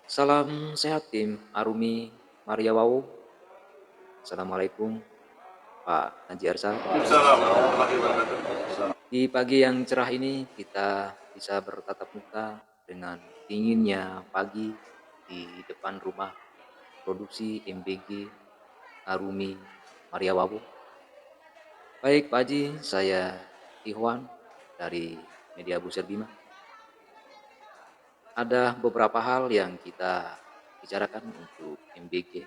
Salam sehat tim Arumi Maria Wau. Assalamualaikum Pak Haji Arsal. Assalamualaikum warahmatullahi wabarakatuh. Di pagi yang cerah ini kita bisa bertatap muka dengan dinginnya pagi di depan rumah produksi MBG Arumi Maria Wau. Baik Pak Haji, saya Ikhwan dari Media Buser Bima. Ada beberapa hal yang kita bicarakan untuk MBG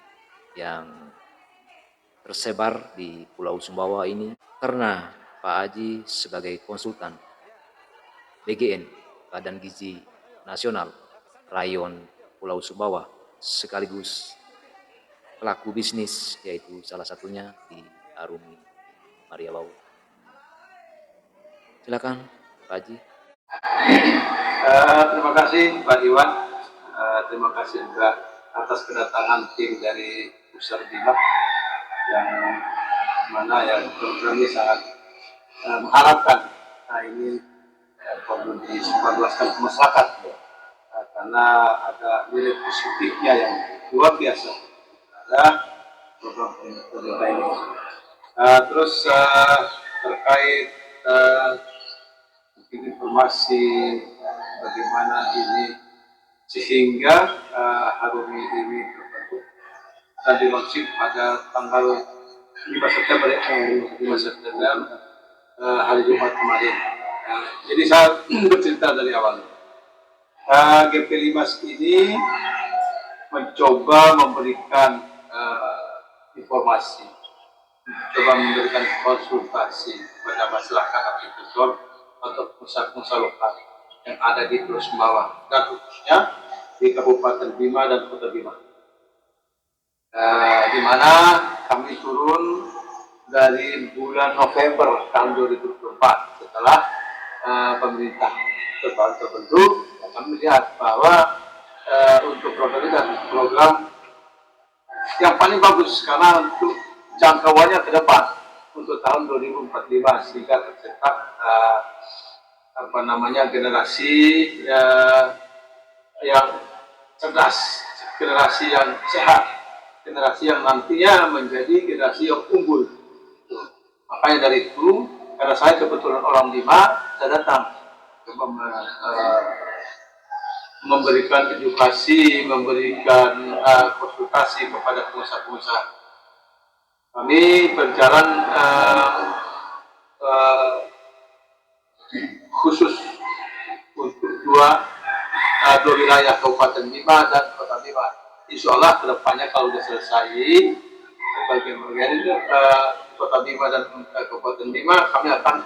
yang tersebar di Pulau Sumbawa ini karena Pak Haji sebagai konsultan BGN Badan Gizi Nasional Rayon Pulau Sumbawa sekaligus pelaku bisnis yaitu salah satunya di Arumi Maria Wau. Silakan Pak Haji. Terima kasih Pak Iwan. Terima kasih juga atas kedatangan tim dari Pusat Bima yang mana yang program ini sangat mengharapkan ini perlu disebarluaskan ke masyarakat karena ada nilai positifnya yang luar biasa ada program pemerintah ini. Terus terkait informasi bagaimana ini sehingga Harumi ini terbentuk dan dilaunching pada tanggal 5 September hari Jumat kemarin. Jadi saya bercerita dari awal. GP Limas ini mencoba memberikan informasi, coba memberikan konsultasi kepada masyarakat agrikultur atau pengusaha-pengusaha lokal yang ada di Pulau Sumbawa dan khususnya di Kabupaten Bima dan Kota Bima, di mana kami turun dari bulan November tahun 2024 setelah pemerintah terbentuk. Kami melihat bahwa untuk program ini adalah program yang paling bagus karena untuk jangkauannya ke depan untuk tahun 2045 sehingga tercetak generasi yang cerdas, generasi yang sehat, generasi yang nantinya menjadi generasi yang unggul. Makanya dari itu, karena saya kebetulan orang Bima, saya datang memberikan edukasi, memberikan konsultasi kepada pengusaha-pengusaha. Kami berjalan khusus untuk dua wilayah Kabupaten Bima dan Kota Bima. Insya Allah kedepannya kalau sudah selesai bagian Kota Bima dan Kabupaten Bima, kami akan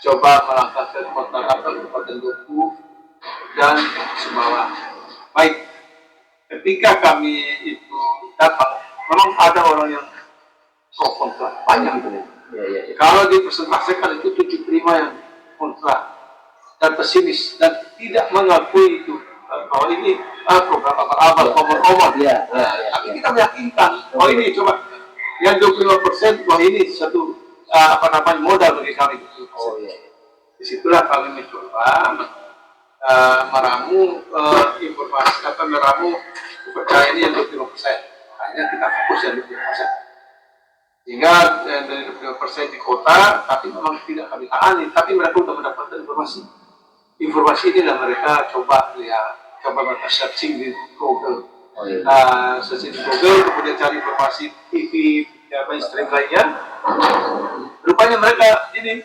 coba melangkah ke Kota Kabupaten Duku dan Sumbawa. Baik, ketika kami itu datang, memang ada orang yang kontra, banyak itu. Kalau dipresentasikan itu 75 yang kontra dan pesimis dan tidak mengakui itu bahwa ini program abal-abal, omor-omor. Tapi kita meyakinkan bahwa ini coba yang 25% bahwa ini satu modal bagi kami. Disitulah kami mencoba meramu informasi meramu kepercayaan ini yang 25%. Akhirnya kita fokus yang 25%. Sehingga dari 25% di kota, tapi memang tidak kami tangani, tapi mereka sudah mendapatkan informasi. Informasi inilah mereka coba mereka searching di Google, searching di Google, kemudian cari informasi TV, mainstream lainnya. Rupanya mereka ini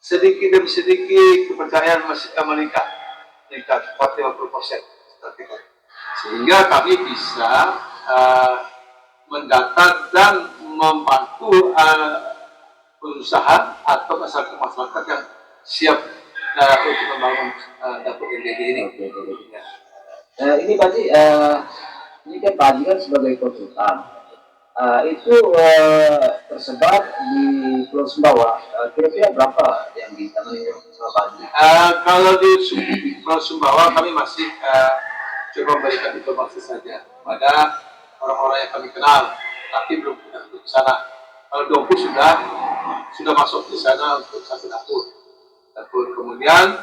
sedikit demi sedikit kepercayaan masih meningkat 50%. Sehingga kami bisa mendata dan membantu perusahaan atau masyarakat yang siap untuk membangun dapur MBG ini. Ini Pak Haji, ini kan Pak Haji kan sebagai konsultan, itu tersebar di Pulau Sumbawa. Kira-kira berapa yang ditangani sama Pak Haji? Kalau di Pulau Sumbawa kami masih coba memberikan informasi saja pada orang-orang yang kami kenal, tapi belum pernah ke sana. Kalau Dompu sudah masuk di sana untuk satu dapur. Kemudian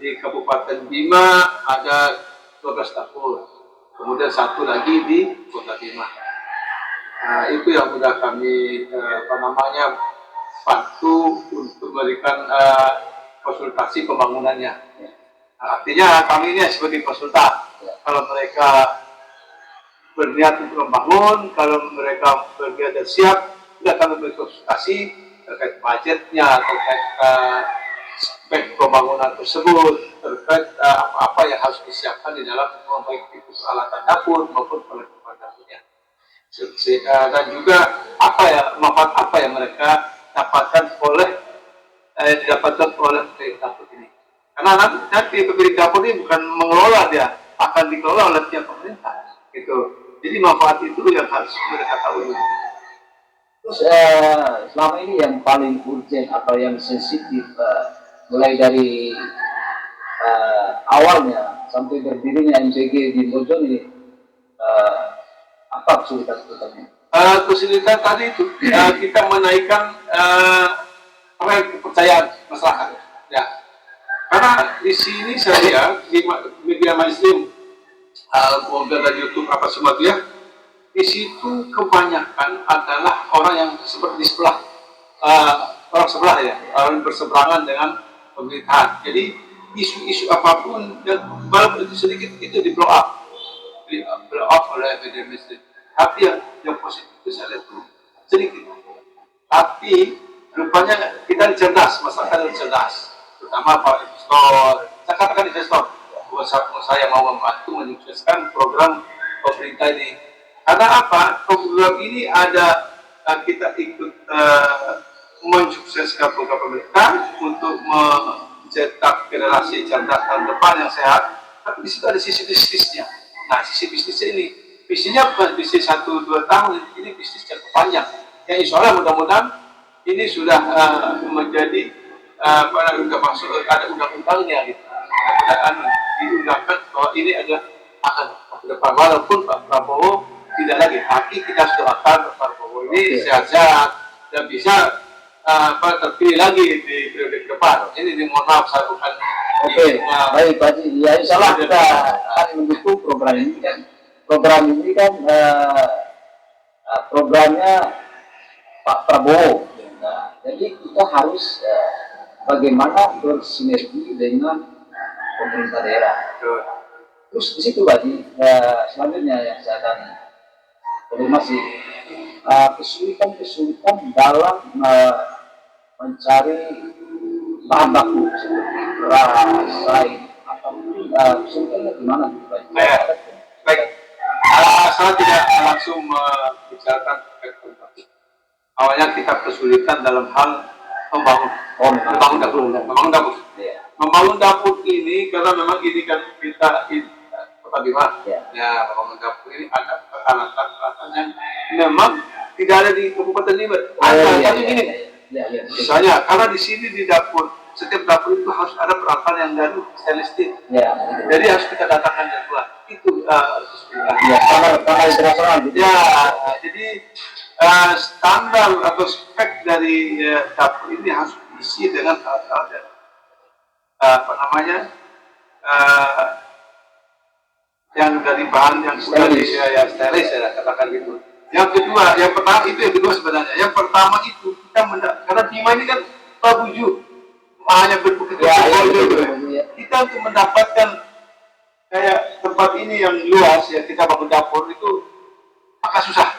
di Kabupaten Bima ada 12 dapur, kemudian satu lagi di Kota Bima. Nah, itu yang sudah kami bantu untuk memberikan konsultasi pembangunannya. Nah, artinya kami ini sebagai konsultan. Kalau mereka berniat untuk membangun, kalau mereka berniat dan siap, kita akan berkonsultasi terkait budgetnya, terkait spek pembangunan tersebut, terkait apa yang harus disiapkan di dalam memperbaiki peralatan dapur maupun perlengkapan dapurnya. Dan juga manfaat apa yang mereka dapatkan didapatkan oleh pemilik dapur ini. Karena nanti pemilik dapur ini bukan mengelola, dia akan dikelola oleh pihak pemerintah. Gitu. Jadi manfaat itu yang harus mereka tahu. Terus selama ini yang paling urgent atau yang sensitif mulai dari awalnya sampai berdirinya MBG di Bojong ini apa kesulitan-kesulitannya? Kesulitan tadi itu kita menaikkan kepercayaan masyarakat. Ya. Karena di sini saya di media mainstream, Google dan YouTube apa semua itu ya, di situ kebanyakan adalah orang yang seperti di sebelah, orang sebelah ya, orang berseberangan dengan pemerintahan. Jadi isu-isu apapun yang walaupun itu sedikit itu di blow up oleh media mainstream. Tapi yang positif itu saya lihat itu sedikit. Tapi rupanya kita cerdas, masyarakat cerdas, terutama para investor. Saya katakan investor, bukan saya mau membantu menyukseskan program pemerintah ini. Karena apa? Program ini ada kita ikut mensukseskan program pemerintah untuk mencetak generasi cerdas tahun depan yang sehat. Tapi di situ ada sisi bisnisnya. Nah, sisi bisnisnya ini, bisnisnya bukan bisnis 1-2 tahun, ini bisnis jangka panjang. Yang insya Allah mudah-mudahan ini sudah menjadi sudah masuk ada undang-undangnya gitu. Dan diundangkan bahwa ini adalah akan ke depan, walaupun Pak Prabowo tidak lagi, tapi kita sudah akan Pak Prabowo ini sehat-sehat dan bisa terpilih lagi di periode ke depan. Ini mohon maaf saya bukan. Oke, baik Pak Haji. Ya insya Allah kita akan mendukung program ini kan. Program ini kan programnya Pak Prabowo. Nah, jadi kita harus bagaimana bersinergi dengan pemerintah daerah. Terus di situ Pak Haji, selanjutnya yang saya akan konfirmasi kesulitan dalam mencari bahan baku seperti beras, sain, atau kesulitannya gimana? Baik, saya tidak langsung membicarakan terkait kontak. Awalnya kita kesulitan dalam hal membangun dapur. Membangun dapur ini karena memang ini kan kita Kota Bima. Ya, membangun dapur ini ada peralatan yang memang tidak ada di Kabupaten Bima. Tapi ini. Misalnya, karena di sini di dapur, setiap dapur itu harus ada peralatan yang dari stainless steel. Jadi harus kita datangkan dari luar. Itu standar internasional. Ya, jadi standar atau spek dari dapur ini harus diisi dengan alat-alat yang dari bahan yang sudah steril, saya katakan gitu. Yang kedua, yang pertama itu yang kedua sebenarnya. Yang pertama itu kita karena Bima ini kan Babuju, hanya berbentuk kita untuk mendapatkan kayak tempat ini yang luas ya, kita bangun dapur itu agak susah.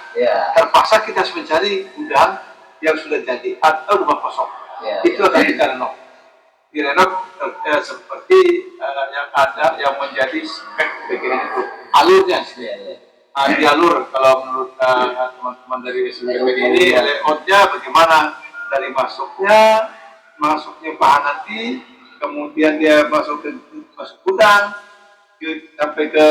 Terpaksa kita harus mencari gudang yang sudah jadi atau rumah kosong. Itu akan kita renov. Direnov seperti yang ada yang menjadi spek begini itu alurnya jalur kalau menurut teman-teman dari SPPD ini layoutnya bagaimana dari masuknya bahan nanti, kemudian dia masuk gudang sampai ke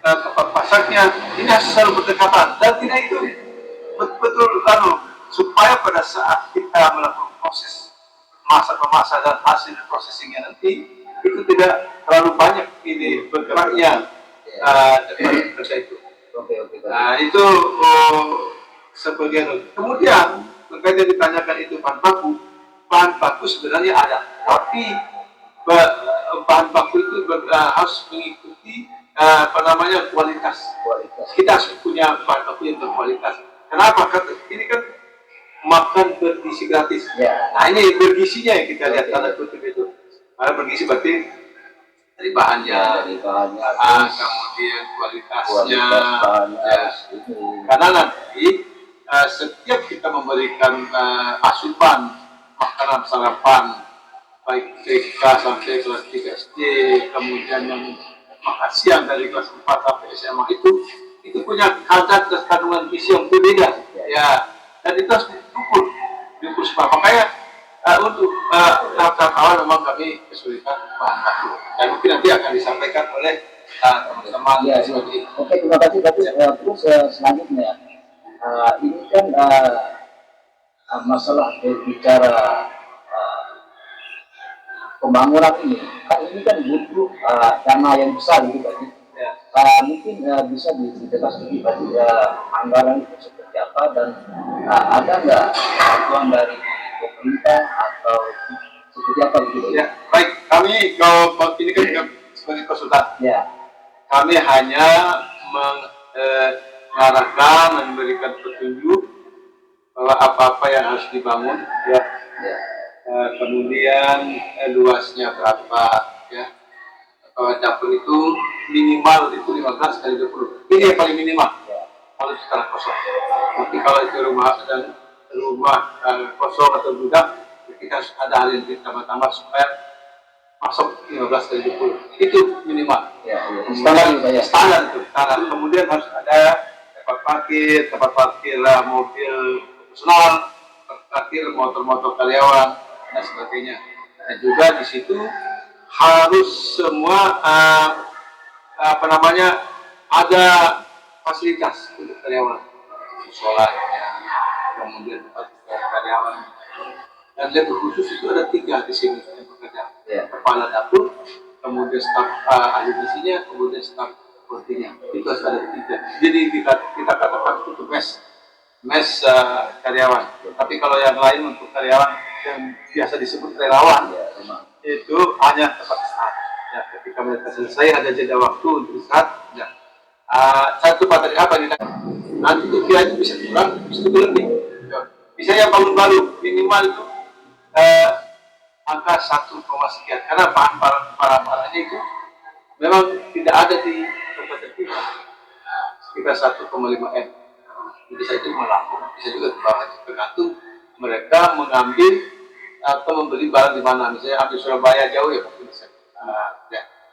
tempat pasarnya, ini harus selalu berdekatan dan tidak itu betul supaya pada saat kita melakukan proses memasak dan hasil processingnya nanti itu tidak terlalu banyak ini bergeraknya dari kerja itu. Nah itu sebagian. Kemudian terkait yang ditanyakan itu bahan baku sebenarnya ada, tapi bahan baku itu harus mengikuti kualitas. Kita harus punya bahan baku yang berkualitas. Kenapa? Karena ini kan makan bergizi gratis. Ya. Nah ini bergizinya yang kita lihat tanda kutip itu. Karena bergizi berarti dari bahannya, kemudian kualitasnya. Karena nanti setiap kita memberikan asupan makanan sarapan baik TK sampai kelas 3 SD, kemudian yang makan siang dari kelas 4 sampai SMA itu punya kadar dan kandungan gizi yang berbeda. Ya, dan itu harus diukur semua. Makanya untuk tahap-tahap awal memang kami kesulitan bahan baku. Dan mungkin nanti akan disampaikan oleh teman-teman. Ya, oke, terima kasih. Tapi terus selanjutnya, ini kan masalah bicara pembangunan ini kan butuh dana yang besar gitu Pak. Ya. Mungkin bisa diceritakan sedikit Pak, anggaran itu seperti apa dan ada nggak bantuan dari pemerintah atau seperti apa gitu? Ya, baik. Kami kalau ini kan juga sebagai konsultan. Ya. Kami hanya mengarahkan, memberikan petunjuk bahwa apa-apa yang harus dibangun, ya. Kemudian luasnya berapa, ya. Kalau dapur itu minimal itu 15 kali 20. Ini yang paling minimal. Kalau sekarang kosong. Tapi kalau itu rumah kosong atau gudang, kita harus ada hal yang ditambah-tambah supaya masuk 15 kali 20. Itu minimal. Ya. Standar itu. Standar. Kemudian harus ada tempat parkir mobil personal, parkir motor-motor karyawan dan sebagainya. Dan juga di situ harus semua ada fasilitas untuk karyawan, sholatnya, kemudian tempat karyawan. Dan lebih khusus itu ada 3 di sini yang bekerja. Kepala dapur, kemudian staf ahli gizinya, kemudian staf sepertinya. Itu harus ada 3. Jadi kita katakan itu mes karyawan. Tapi kalau yang lain untuk karyawan yang biasa disebut relawan, itu hanya tempat istirahat. Ya, ketika mereka selesai ada jeda waktu untuk istirahat. Ya. Satu materi apa nih? Nanti itu kira itu bisa kurang, bisa lebih. Ya. Bisa yang baru minimal itu angka 1, sekian. Karena bahan-bahannya itu memang tidak ada di tempat kita. Sekitar 1,5 M. Bisa itu melambung, bisa juga tergantung mereka mengambil atau membeli barang di mana. Misalnya ambil Surabaya jauh ya pasti bisa.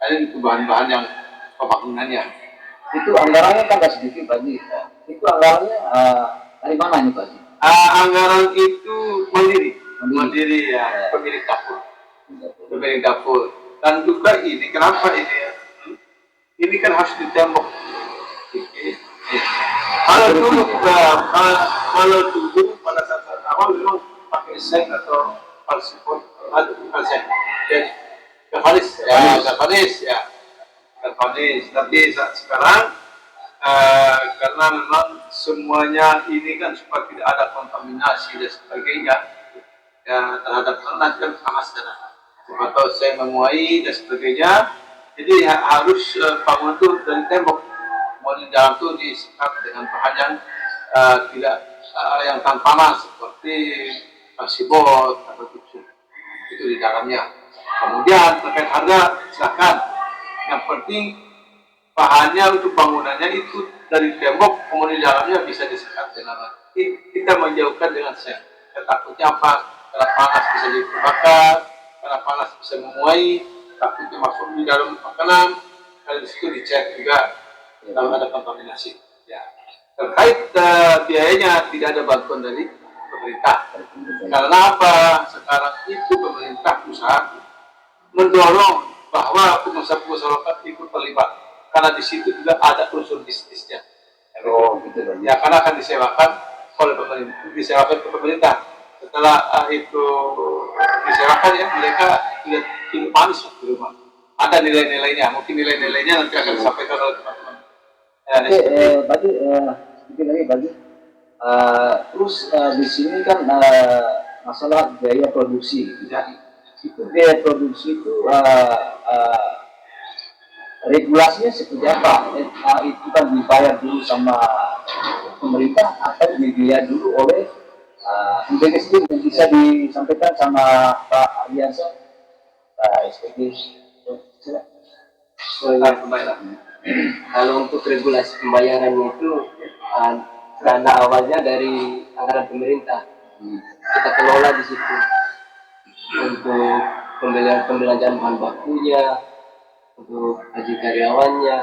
Ini itu bahan-bahan yang pembangunannya. Itu anggarannya kan nggak sedikit Pak. Itu anggarannya dari mana ini Pak? Anggaran itu mandiri ya, pemilik dapur. Dan juga ini kenapa ini ya? Ini kan harus ditembok. Kalau dulu pada saat awal memang pakai seng atau falsifon bukan seng, galvanis ya. Tapi saat sekarang karena memang semuanya ini kan supaya tidak ada kontaminasi dan sebagainya ya, terhadap tanah kan panas atau seng memuai dan sebagainya, jadi harus bangun itu dari tembok. Di dalam itu disekat dengan bahan yang tidak yang tahan panas seperti pasibot atau tisu itu di dalamnya. Kemudian terkait harga silakan. Yang penting bahannya untuk bangunannya itu dari tembok, kemudian di dalamnya bisa disekat dengan kita menjauhkan dengan seng. Takutnya apa? Karena panas bisa dibakar, karena panas bisa memuai, takutnya masuk di dalam makanan. Kalau di situ dicek juga kalau ada kontaminasi. Ya. Terkait biayanya tidak ada bantuan dari pemerintah. Karena apa? Sekarang itu pemerintah pusat mendorong bahwa pengusaha-pengusaha lokal ikut terlibat. Karena di situ juga ada unsur bisnisnya. Ya, karena akan disewakan oleh pemerintah, disewakan ke pemerintah. Setelah itu disewakan ya, mereka hidup manis di rumah. Ada nilai-nilainya, mungkin nilai-nilainya nanti akan disampaikan oleh teman-teman. Oke, sedikit lagi Bagi. Terus di sini kan masalah biaya produksi. Ya. Itu biaya produksi itu uh, regulasinya seperti apa? Itu kan dibayar dulu sama pemerintah atau dibiayai dulu oleh MBG sendiri, yang bisa disampaikan sama Pak Ariansa, Pak SPG. Kalau untuk regulasi pembayaran itu dana awalnya dari anggaran pemerintah, kita kelola di situ untuk pembelanjaan bahan bakunya, untuk gaji karyawannya,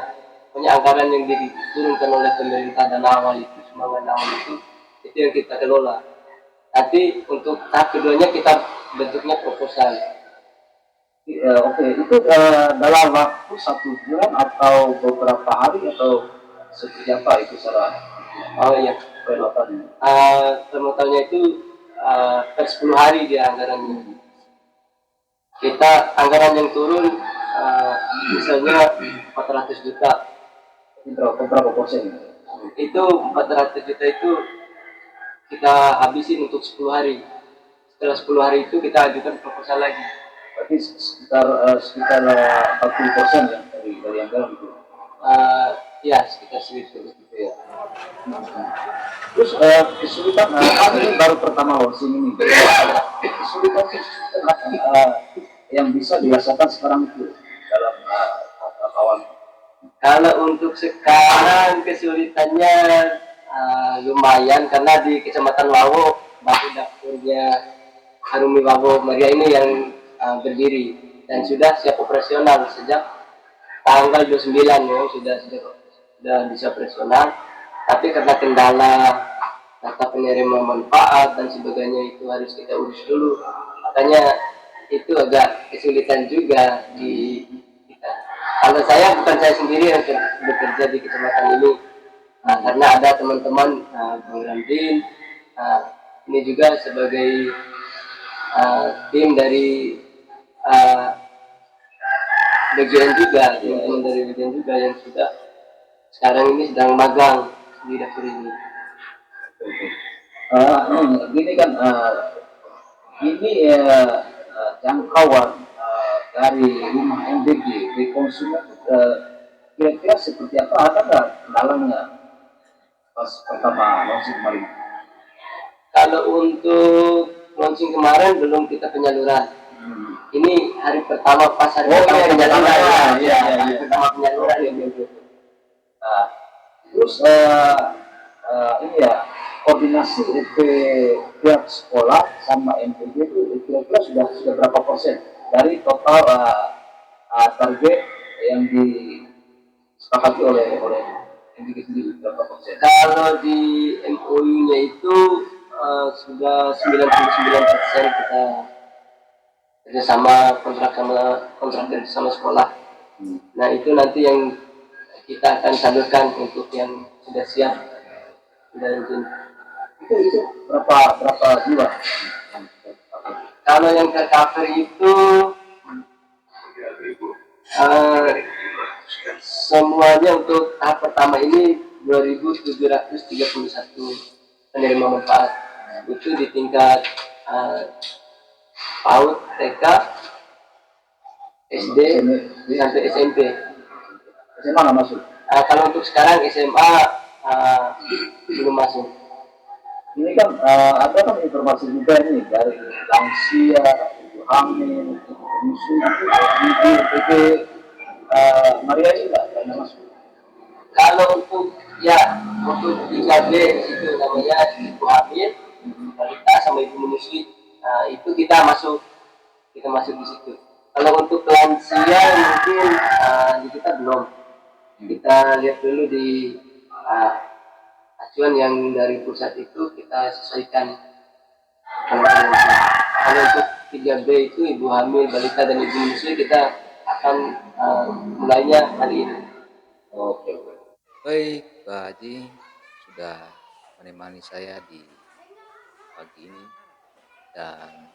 punya anggaran yang diturunkan oleh pemerintah dan awal itu, sumbangan awal itu yang kita kelola. Nanti untuk tahap keduanya kita bentuknya proposal. Oke, itu dalam waktu 1 bulan atau beberapa hari atau seperti apa itu salah? Oh iya, pemotongannya itu per 10 hari dia anggarannya. Kita anggaran yang turun misalnya 400 juta. Berapa persen? Itu 400 juta itu kita habisin untuk 10 hari. Setelah 10 hari itu kita ajukan proposal lagi. Berarti sekitar 40% ya dari anggaran itu. Ya sekitar segitu ya. Terus kesulitan ini baru pertama launching ini. Kesulitan yang bisa dirasakan sekarang itu dalam awal. Kalau untuk sekarang kesulitannya lumayan karena di Kecamatan Wawo baru dapurnya Harumi Wawo Maria ini yang berdiri dan sudah siap operasional sejak tanggal 29 ya, sudah bisa operasional. Tapi karena kendala data penerima manfaat dan sebagainya itu harus kita urus dulu, makanya itu agak kesulitan juga di kita. Kalau bukan saya sendiri yang bekerja di kecamatan ini, karena ada teman-teman Bang Ramdin, ini juga sebagai tim dari BGN juga, teman dari BGN juga yang sudah sekarang ini sedang magang di dapur ini. Gini kan, ini jangkauan dari rumah MBG di konsumen kira-kira seperti apa? Ada nggak kendalanya pas pertama launching kemarin? Kalau untuk launching kemarin belum kita penyaluran. Ini hari pertama pas hari pertama penyaluran. Iya, pertama penyaluran ya. Terus ini ya, koordinasi pihak sekolah sama MPG itu kira-kira sudah berapa persen dari total target yang disepakati oleh MPG sendiri, berapa persen? Kalau di MOU-nya itu sudah 99% kita kerjasama kontrak sama sekolah. Nah itu nanti yang kita akan salurkan untuk yang sudah siap dan Itu berapa jiwa? kalau yang tercover itu semuanya untuk tahap pertama ini 2.731 penerima manfaat itu di tingkat PAUD, TK, SD sampai SMP. SMA nggak masuk? Kalau untuk sekarang SMA belum masuk. Ini kan ada kan informasi juga nih dari lansia, ibu hamil, menyusui di PP Maria ini nggak masuk. Kalau untuk 3B itu namanya ibu hamil, balita sama ibu menyusui, itu kita masuk di situ. Kalau untuk lansia mungkin di kita belum. Kita lihat dulu di acuan yang dari pusat itu kita sesuaikan. Kalau untuk 3B itu ibu hamil, balita dan ibu menyusui kita akan mulainya hari ini. Oke. Baik, Pak Haji sudah menemani saya di pagi ini dan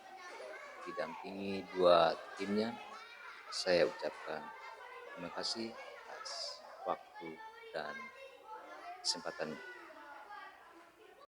didampingi dua timnya. Saya ucapkan terima kasih atas waktu dan kesempatan